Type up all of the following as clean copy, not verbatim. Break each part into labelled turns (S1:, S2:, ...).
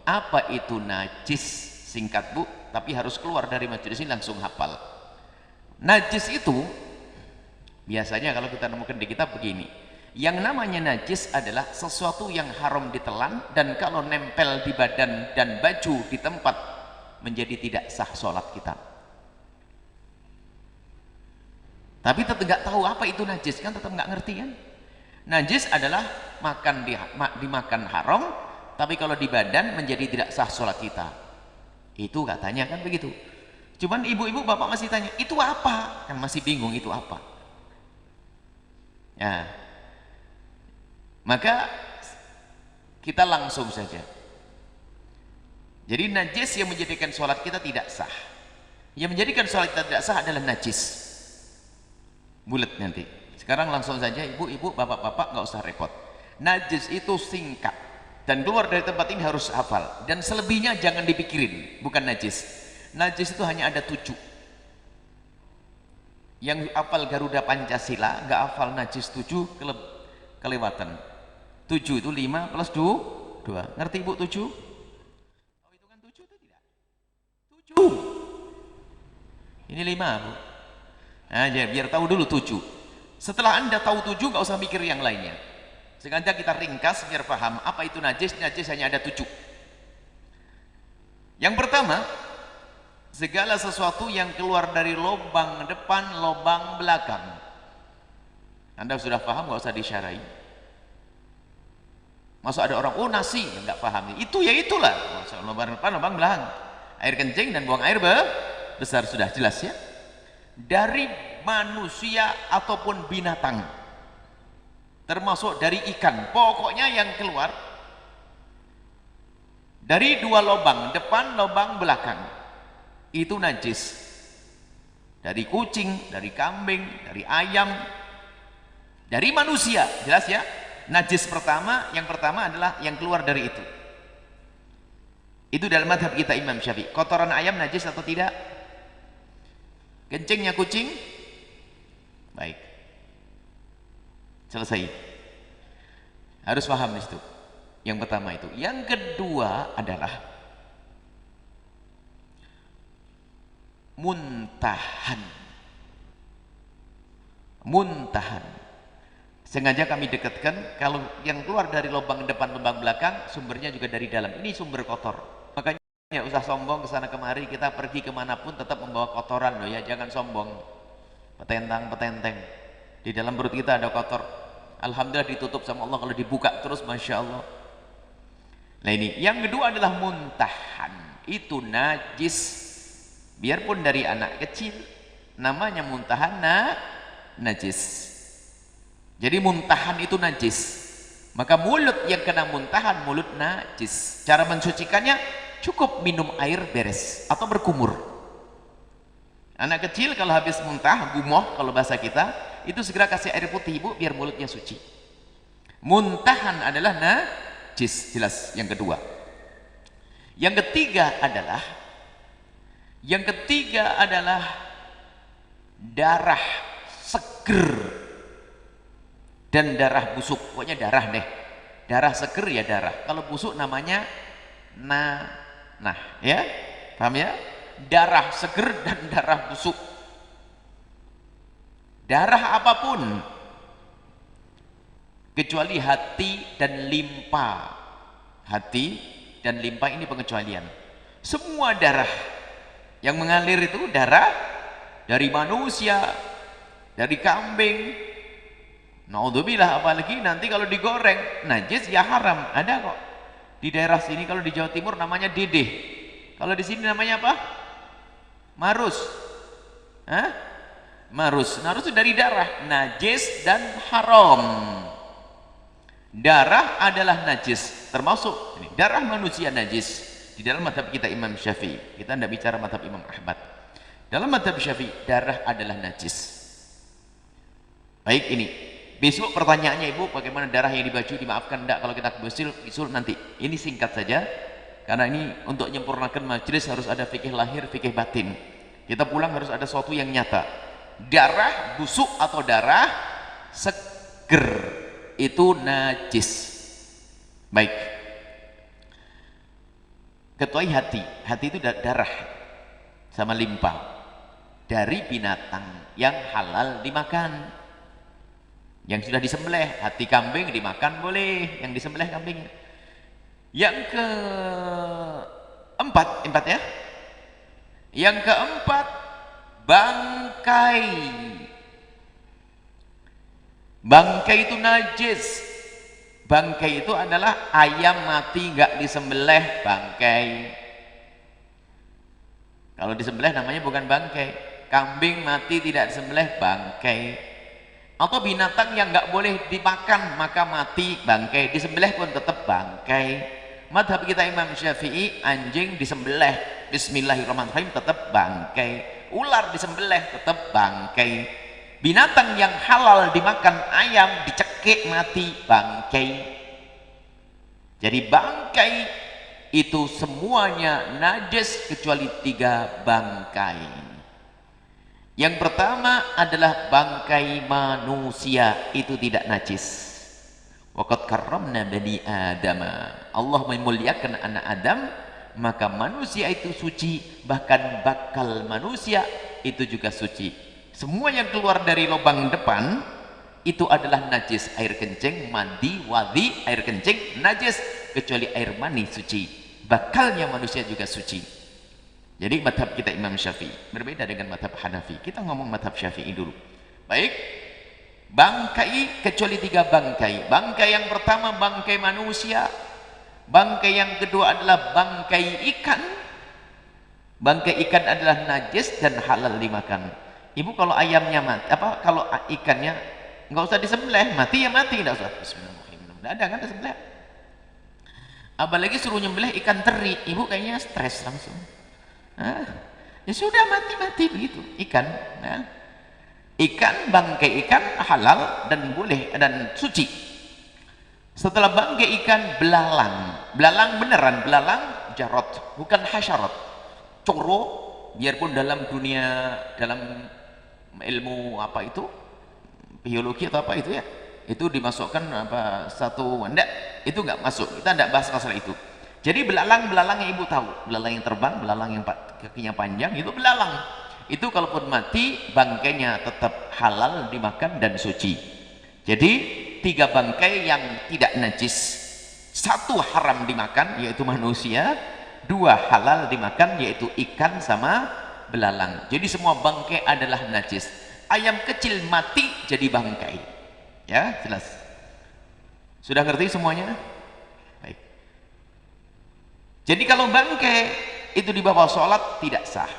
S1: Apa itu najis? Singkat Bu, tapi harus keluar dari majelis ini langsung hafal. Najis itu biasanya kalau kita nemukan di kitab begini, yang namanya najis adalah sesuatu yang haram ditelan dan kalau nempel di badan dan baju di tempat menjadi tidak sah sholat kita. Tapi tetap nggak tahu apa itu najis, kan tetap nggak ngerti kan. Najis adalah dimakan haram, tapi kalau di badan menjadi tidak sah sholat kita. Itu katanya kan begitu. Cuman ibu-ibu bapak masih tanya, itu apa? Kan masih bingung itu apa. Ya, maka kita langsung saja. Jadi najis yang menjadikan sholat kita tidak sah. Yang menjadikan sholat kita tidak sah adalah najis. Bulat nanti. Sekarang langsung saja ibu-ibu, bapak-bapak nggak usah repot. Najis itu singkat dan keluar dari tempat ini harus hafal. Dan selebihnya jangan dipikirin, bukan najis. Najis itu hanya ada 7. Yang hafal Garuda Pancasila nggak hafal najis 7 kelewatan. 7 itu 5 plus 2. Ngerti ibu 7? Oh itu kan 7 itu tidak? 7. Ini 5 Bu. Nah, biar tahu dulu 7. Setelah Anda tahu 7 nggak usah mikir yang lainnya. Sengaja kita ringkas biar paham apa itu najis. Najis hanya ada 7. Yang pertama, segala sesuatu yang keluar dari lubang depan, lubang belakang. Anda sudah paham, nggak usah disyarai. Masuk ada orang, oh nasi, nggak paham. Itu ya itulah. Lubang depan, lubang belakang. Air kencing dan buang air besar sudah jelas ya. Dari manusia ataupun binatang, termasuk dari ikan, pokoknya yang keluar dari 2 lubang depan, lubang belakang, itu najis. Dari kucing, dari kambing, dari ayam, dari manusia, jelas ya. Najis yang pertama adalah yang keluar dari itu. Itu dalam mazhab kita Imam Syafi'i. Kotoran ayam najis atau tidak? Kencingnya kucing? Baik. Selesai. Harus paham di situ. Yang pertama itu. Yang kedua adalah muntahan. Muntahan. Sengaja kami dekatkan, kalau yang keluar dari lubang depan, lubang belakang, sumbernya juga dari dalam. Ini sumber kotor. Makanya ya usah sombong ke sana kemari, kita pergi kemanapun tetap membawa kotoran loh ya, jangan sombong. Petentang-petenteng. Di dalam perut kita ada kotor. Alhamdulillah ditutup sama Allah, kalau dibuka terus Masya Allah. Nah ini, yang kedua adalah muntahan. Itu najis. Biarpun dari anak kecil, namanya muntahan najis. Jadi muntahan itu najis. Maka mulut yang kena muntahan, mulut najis. Cara mensucikannya, cukup minum air beres atau berkumur. Anak kecil kalau habis muntah, gumoh kalau bahasa kita, itu segera kasih air putih ibu biar mulutnya suci. Muntahan adalah najis, jelas. Yang kedua. Yang ketiga adalah darah seger dan darah busuk. Pokoknya darah deh. Darah seger ya darah. Kalau busuk namanya nanah ya. Paham ya? Darah seger dan darah busuk. Darah apapun kecuali hati dan limpa. Hati dan limpa ini pengecualian. Semua darah yang mengalir itu darah dari manusia, dari kambing. Naudzubillah, apalagi nanti kalau digoreng najis ya haram. Ada kok di daerah sini, kalau di Jawa Timur namanya dedeh, kalau di sini namanya apa? Marus. Hah? Marus itu dari darah, najis dan haram. Darah adalah najis, termasuk ini, darah manusia najis di dalam mazhab kita Imam Syafi'i. Kita tidak bicara mazhab Imam Ahmad. Dalam mazhab Syafi'i darah adalah najis. Baik, ini besok pertanyaannya ibu, bagaimana darah yang di baju dimaafkan enggak kalau kita bisul nanti. Ini singkat saja karena ini untuk menyempurnakan majelis harus ada fikih lahir, fikih batin. Kita pulang harus ada sesuatu yang nyata. Darah busuk atau darah seger itu najis. Baik. kecuali hati. Hati itu darah sama limpa dari binatang yang halal dimakan, yang sudah disembelih. Hati kambing dimakan boleh, yang disembelih kambingnya. Yang keempat ya, yang keempat bangkai. Bangkai itu najis. Bangkai itu adalah ayam mati nggak disembelih, bangkai. Kalau disembelih namanya bukan bangkai. Kambing mati tidak disembelih, bangkai. Atau binatang yang nggak boleh dimakan maka mati, bangkai. Disembelih pun tetap bangkai. Madhab kita Imam Syafi'i, anjing disembelih bismillahirrahmanirrahim tetap bangkai. Ular disembelih tetap bangkai. Binatang yang halal dimakan, ayam dicekik mati, bangkai. Jadi bangkai itu semuanya najis kecuali 3 bangkai. Yang pertama adalah bangkai manusia, itu tidak najis. Waqad karramna bani Adam. Allah memuliakan anak Adam, maka manusia itu suci, bahkan bakal manusia itu juga suci. Semua yang keluar dari lubang depan itu adalah najis. Air kencing, mandi, wadhi, air kencing najis, kecuali air mani suci. Bakalnya manusia juga suci. Jadi madhab kita Imam Syafi'i berbeda dengan madhab Hanafi. Kita ngomong madhab Syafi'i dulu. Baik, bangkai kecuali 3 bangkai. Bangkai yang pertama bangkai manusia, bangkai yang kedua adalah bangkai ikan. Bangkai ikan adalah najis dan halal dimakan. Ibu kalau ayamnya mati, kalau ikannya nggak usah disembelih, mati ya mati, nggak usah. Bismillahirrahmanirrahim. Nggak ada kan disembelih. Apalagi suruh nyembelih ikan teri, ibu kayaknya stres langsung. Ya sudah, mati begitu ikan. Nah, ikan, bangkai ikan halal dan boleh dan suci. Setelah bangkai ikan, belalang beneran, belalang jarot, bukan hasyarat. Coro, biarpun dalam dunia, dalam ilmu apa itu, biologi atau apa itu ya, itu dimasukkan satu enggak, itu enggak masuk, kita enggak bahas masalah itu. Jadi belalang yang ibu tahu, belalang yang terbang, belalang yang kakinya panjang, itu belalang. Itu kalaupun mati, bangkainya tetap halal dimakan dan suci. Jadi 3 bangkai yang tidak najis, 1 haram dimakan yaitu manusia, 2 halal dimakan yaitu ikan sama belalang. Jadi semua bangkai adalah najis. Ayam kecil mati jadi bangkai. Ya, jelas. Sudah ngerti semuanya? Baik. Jadi kalau bangkai itu di bawah sholat tidak sah.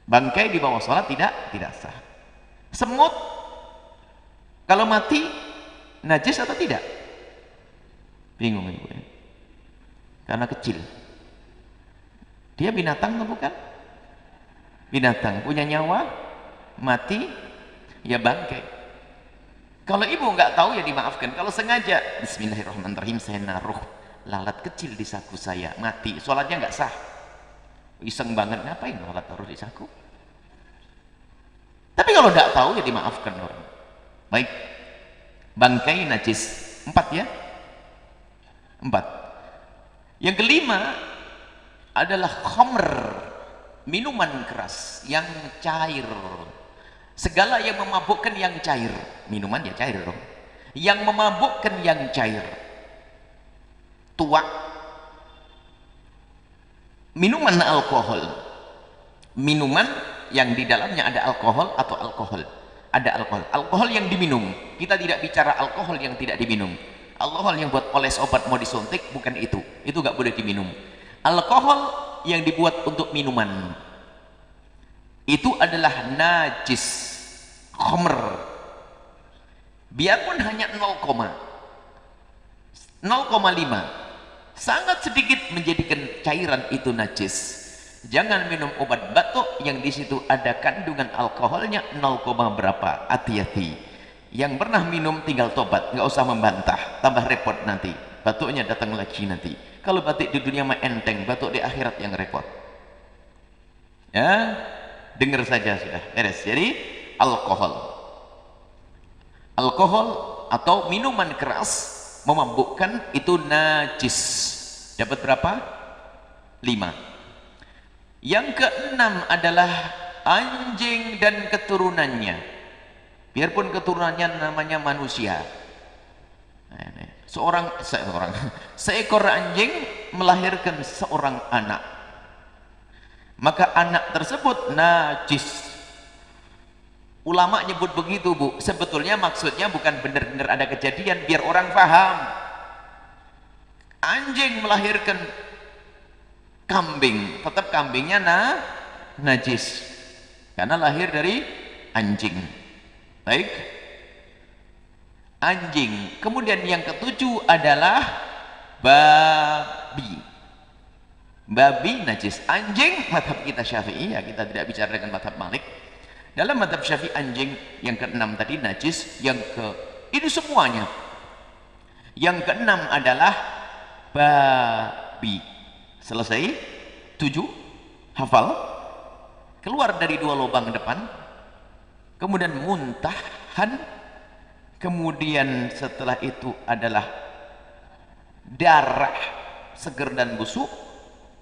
S1: Bangkai di bawah sholat tidak sah. Semut kalau mati najis atau tidak? Bingung ibu ya. Karena kecil. Dia binatang atau bukan? Binatang, punya nyawa, mati, ya bangkai. Kalau ibu nggak tahu ya dimaafkan. Kalau sengaja, bismillahirrahmanirrahim, saya naruh lalat kecil di saku saya, mati, sholatnya nggak sah. Iseng banget, ngapain lalat taruh di saku? Tapi kalau nggak tahu ya dimaafkan orang. Baik, bangkai najis. 4 ya? 4. Yang kelima adalah khamr, minuman keras yang cair. Segala yang memabukkan yang cair, minuman ya cair dong. Yang memabukkan yang cair, tuak, minuman alkohol, minuman yang di dalamnya ada alkohol atau alkohol, ada alkohol yang diminum. Kita tidak bicara alkohol yang tidak diminum. Alkohol yang buat oles obat mau disuntik bukan itu nggak boleh diminum. Alkohol yang dibuat untuk minuman itu adalah najis, khamr. Biarpun hanya 0,5, sangat sedikit menjadikan cairan itu najis. Jangan minum obat batuk yang di situ ada kandungan alkoholnya 0, berapa. Hati-hati. Yang pernah minum tinggal tobat, nggak usah membantah, tambah repot nanti. Batuknya datang lagi nanti. Kalau batuk di dunia mah enteng, batuk di akhirat yang repot. Ya, dengar saja sudah beres. Jadi alkohol atau minuman keras memabukkan itu najis Dapat berapa? 5. Yang keenam adalah anjing dan keturunannya. Biarpun keturunannya namanya manusia. Seekor anjing melahirkan seorang anak. Maka anak tersebut najis. Ulama nyebut begitu, Bu. Sebetulnya maksudnya bukan benar-benar ada kejadian, biar orang paham. Anjing melahirkan kambing, tetap kambingnya najis karena lahir dari anjing. Baik, anjing. Kemudian yang ketujuh adalah babi. Babi najis. Anjing madhab kita Syafi'i, ya kita tidak bicara dengan madhab Malik. Dalam madhab Syafi'i anjing yang keenam tadi najis. Ini semuanya. Yang keenam adalah babi. Selesai. 7. Hafal. Keluar dari 2 lubang depan. Kemudian muntahan. Kemudian setelah itu adalah darah seger dan busuk.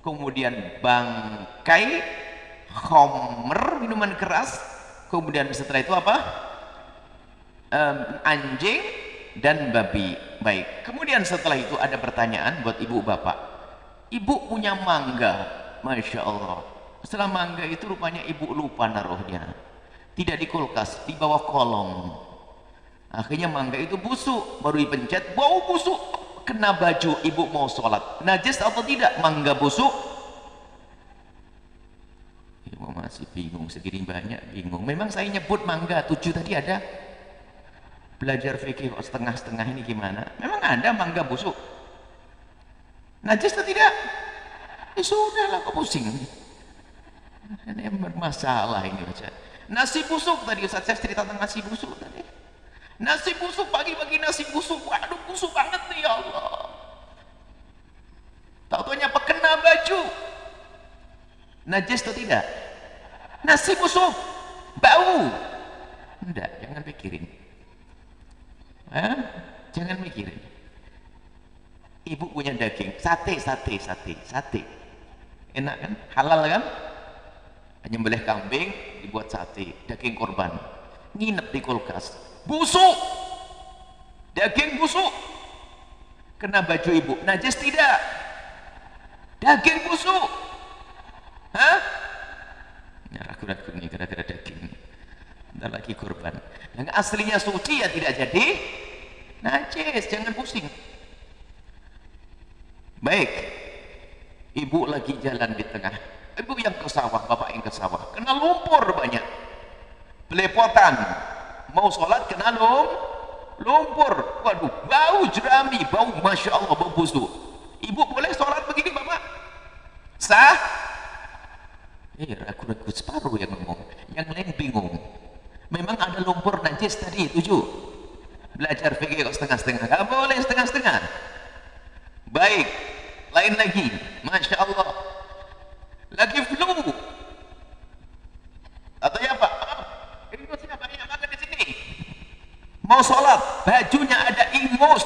S1: Kemudian bangkai, khomer, minuman keras. Kemudian setelah itu apa? Anjing dan babi. Baik. Kemudian setelah itu ada pertanyaan buat ibu bapak. Ibu punya mangga, Masya Allah. Setelah mangga itu rupanya ibu lupa naruhnya. Tidak di kulkas, di bawah kolong. Akhirnya mangga itu busuk, baru dipencet, bau busuk. Kena baju, ibu mau sholat. Najis atau tidak? Mangga busuk. Ibu masih bingung, segini banyak bingung. Memang saya nyebut mangga, 7 tadi ada. Belajar fikih kok setengah-setengah ini gimana? Memang ada mangga busuk. Najis atau tidak? Ya sudahlah, kok pusing. Ini bermasalah ini baca. Nasi busuk tadi Ustaz saya cerita tentang nasi busuk tadi. Nasi busuk, pagi-pagi nasi busuk. Waduh, busuk banget nih, ya Allah. Tak tahunya apa, kena baju. Najis atau tidak? Nasi busuk bau. Enggak, jangan pikirin. Jangan mikirin. Ibu punya daging, sate. Enak kan? Halal kan? Nyembelih kambing, dibuat sate, daging korban. Nginep di kulkas. Busuk. Daging busuk. Kena baju ibu. Najis tidak? Daging busuk. Hah? Ya, ragu-ragu nih gara-gara daging. Bentar lagi korban. Yang aslinya suci ya tidak jadi najis, jangan pusing. Baik, ibu lagi jalan di tengah. Ibu yang ke sawah, bapak yang ke sawah. Kena lumpur banyak. Belepotan. Mau sholat kena lumpur. Waduh, bau jerami, bau Masya Allah, bau busuk. Ibu boleh sholat begini bapak? Sah? Ragu-ragu separuh yang ngomong. Yang lain bingung. Memang ada lumpur najis tadi, 7. Belajar fikih kok setengah-setengah. Gak boleh setengah-setengah. Baik, lain lagi. Masya Allah. Lagi flu. Atau ya Pak? Ingusnya banyak banget di sini. Mau sholat, bajunya ada ingus.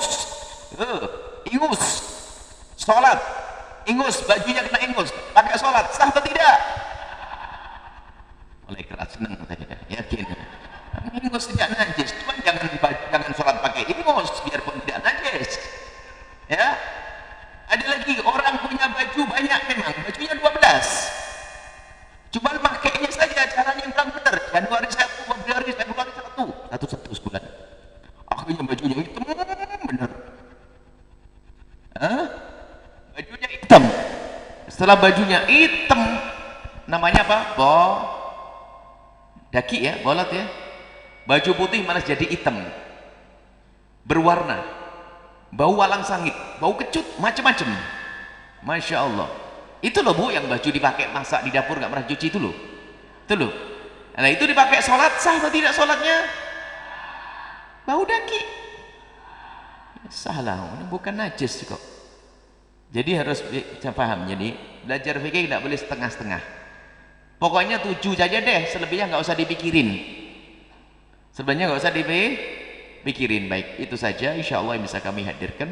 S1: Ingus. Sholat. Ingus, bajunya kena ingus. Pakai sholat, sah atau tidak? Oleh keras senang saya, yakin. Ingus tidak najis, cuma jangan sholat pakai ingus, biarpun tidak najis. Ya. Ada lagi orang punya baju banyak, memang bajunya 12. Cuman makainya saja caranya yang kurang benar. Januari 1, Februari 1, satu sebulan. Akhirnya bajunya hitam benar. Bajunya hitam. Setelah bajunya hitam, namanya apa? Daki ya, bolot ya. Baju putih malah jadi hitam. Berwarna. Bau walang sangit, bau kecut, macam-macam. Masya Allah. Itu loh Bu, yang baju dipakai masak di dapur nggak pernah cuci itu loh. Itu loh. Nah itu dipakai sholat, sah atau tidak sholatnya? Bau daki. Salah, ini bukan najis kok. Jadi harus bisa paham. Jadi belajar fikih tidak boleh setengah-setengah. Pokoknya 7 saja deh, selebihnya nggak usah dipikirin. Sebenarnya nggak usah dipikirin. Baik, itu saja insya Allah yang bisa kami hadirkan.